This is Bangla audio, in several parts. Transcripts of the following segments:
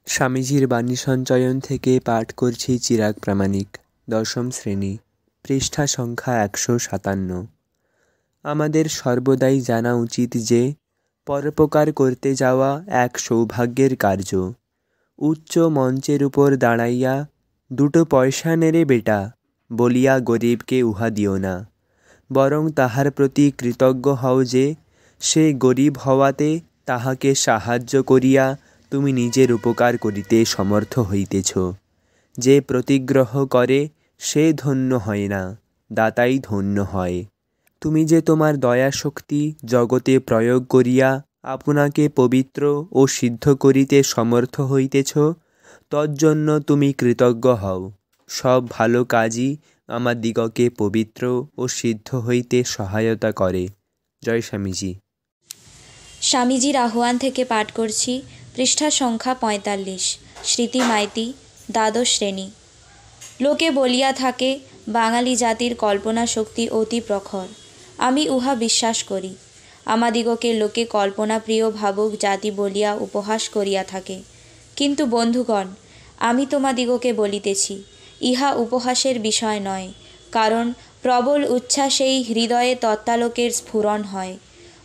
স্বামীজির বাণী সঞ্চয়ন থেকে পাঠ করছি চিরাগ প্রামাণিক, দশম শ্রেণী, পৃষ্ঠা সংখ্যা 157। আমাদের সর্বদাই জানা উচিত যে পরোপকার করতে যাওয়া এক সৌভাগ্যের কার্য। উচ্চ মঞ্চের উপর দাঁড়াইয়া দুটো পয়সা নেড়ে বেটা বলিয়া গরিবকে উহা দিও না, বরং তাহার প্রতি কৃতজ্ঞ হও যে সে গরিব হওয়াতে তাহাকে সাহায্য করিয়া তুমি নিজের উপকার করিতে সমর্থ হইতেছ। যে প্রতিগ্রহ করে সে ধন্য হয় না, দাতাই ধন্য হয়। তুমি যে তোমার দয়া শক্তি জগতে প্রয়োগ করিয়া আপনাকে পবিত্র ও সিদ্ধ করিতে সমর্থ হইতেছ, তজ্জন্য তুমি কৃতজ্ঞ হও। সব ভালো কাজই আমাদিগকে পবিত্র ও সিদ্ধ হইতে সহায়তা করে। জয় স্বামীজি। স্বামীজির আহ্বান থেকে পাঠ করছি পৃষ্ঠা সংখ্যা 45। স্মৃতি মাইতি, দ্বাদশ শ্রেণী। লোকে বলিয়া থাকে বাঙালি জাতির কল্পনা শক্তি অতি প্রখর। আমি উহা বিশ্বাস করি। আমাদিগকে লোকে কল্পনাপ্রিয় ভাবুক জাতি বলিয়া উপহাস করিয়া থাকে। কিন্তু বন্ধুগণ, আমি তোমাদিগকে বলিতেছি, ইহা উপহাসের বিষয় নয়, কারণ প্রবল উচ্ছ্বাসেই হৃদয়ে তত্ত্বালোকের স্ফুরণ হয়।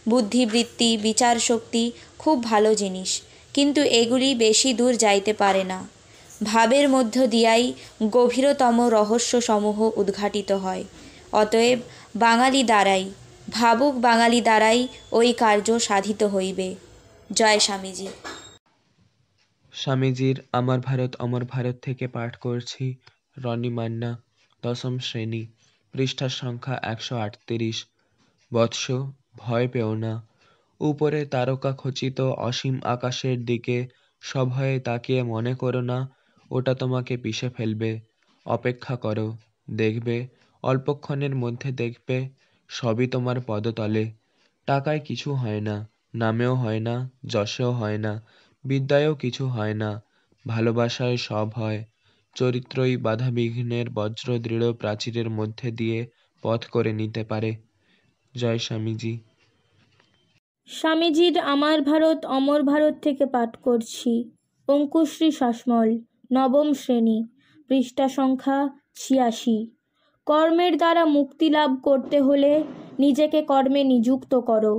বুদ্ধিবৃত্তি, বিচার শক্তি খুব ভালো জিনিস, কিন্তু এগুলি বেশি দূর যাইতে পারে না। ভাবের মধ্য দিয়াই গভীরতম রহস্যসমূহ উদ্ঘাটিত হয়। অতএব বাঙালি দ্বারাই, ভাবুক বাঙালি দ্বারাই ওই কার্য সাধিত হইবে। জয় স্বামীজি। স্বামীজির আমার ভারত অমর ভারত থেকে পাঠ করছি রনি মান্না, দশম শ্রেণী, পৃষ্ঠা সংখ্যা 138। বৎস, ভয় পেও না। উপরে তারকা খচিত অসীম আকাশের দিকে সভয়ে তাকিয়ে মনে করো না ওটা তোমাকে পিষে ফেলবে। অপেক্ষা করো, দেখবে অল্পক্ষণের মধ্যে দেখবে সবই তোমার পদতলে। টাকায় কিছু হয় না, নামেও হয় না, যশেও হয় না, বিদ্যায়ও কিছু হয় না, ভালোবাসায় সব হয়। চরিত্রই বাধাবিঘ্নের বজ্র দৃঢ় প্রাচীরের মধ্যে দিয়ে পথ করে নিতে পারে। জয় স্বামীজি। স্বামীজির আমার ভারত অমর ভারত থেকে পাঠ করছি অঙ্কুশ্রী শাসমল, নবম শ্রেণী, পৃষ্ঠা সংখ্যা 86। কর্মের দ্বারা মুক্তি লাভ করতে হলে নিজেকে কর্মে নিযুক্ত করো,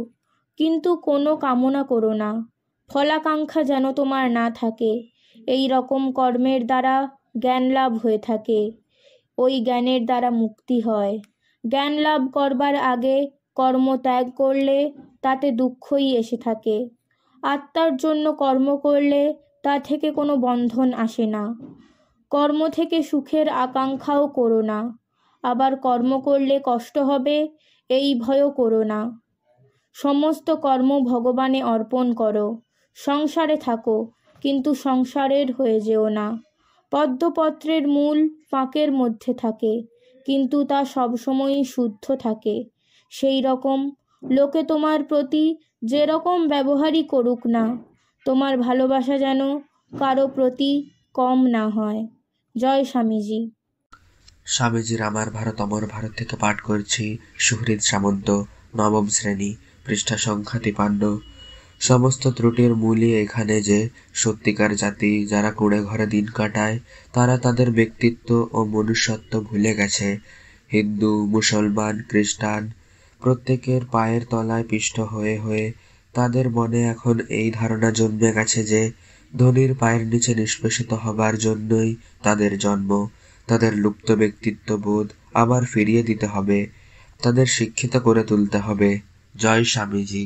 কিন্তু কোনো কামনা করো না। ফলাকাঙ্ক্ষা যেন তোমার না থাকে। এই রকম কর্মের দ্বারা জ্ঞান লাভ হয়ে থাকে, ওই জ্ঞানের দ্বারা মুক্তি হয়। জ্ঞান লাভ করবার আগে কর্ম ত্যাগ করলে তাতে দুঃখই এসে থাকে। আত্মার জন্য কর্ম করলে তা থেকে কোনো বন্ধন আসে না। কর্ম থেকে সুখের আকাঙ্ক্ষাও করো না। আবার কর্ম করলে কষ্ট হবে এই ভয়ও করো না। সমস্ত কর্ম ভগবানে অর্পণ করো। সংসারে থাকো, কিন্তু সংসারের হয়ে যেও না। পদ্মপত্রের মূল ফাঁকের মধ্যে থাকে, কিন্তু তা সবসময়ই শুদ্ধ থাকে। সেই রকম লোকে তোমার প্রতি যেরকম ব্যবহারই করুক না, তোমার ভালোবাসা যেন কারো প্রতি কম না হয়। জয় স্বামীজি। স্বামীজির আমার ভারত অমর ভারত থেকে পাঠ করছি সুহৃদ সামন্ত, নবম শ্রেণী, পৃষ্ঠা সংখ্যা 53। সমস্ত ত্রুটির মূলই এখানে যে সত্যিকার জাতি যারা কুঁড়ে ঘরে দিন কাটায় তারা তাদের ব্যক্তিত্ব ও মনুষ্যত্ব ভুলে গেছে। হিন্দু, মুসলমান, খ্রিস্টান প্রত্যেকের পায়ের তলায় পিষ্ট হয়ে হয়ে তাদের মনে এখন এই ধারণা জন্মে গেছে যে ধনীর পায়ের নিচে নিষ্পেষিত হবার জন্যই তাদের জন্ম। তাদের লুপ্ত ব্যক্তিত্ব বোধ আবার ফিরিয়ে দিতে হবে, তাদের শিক্ষিত করে তুলতে হবে। জয় স্বামীজি।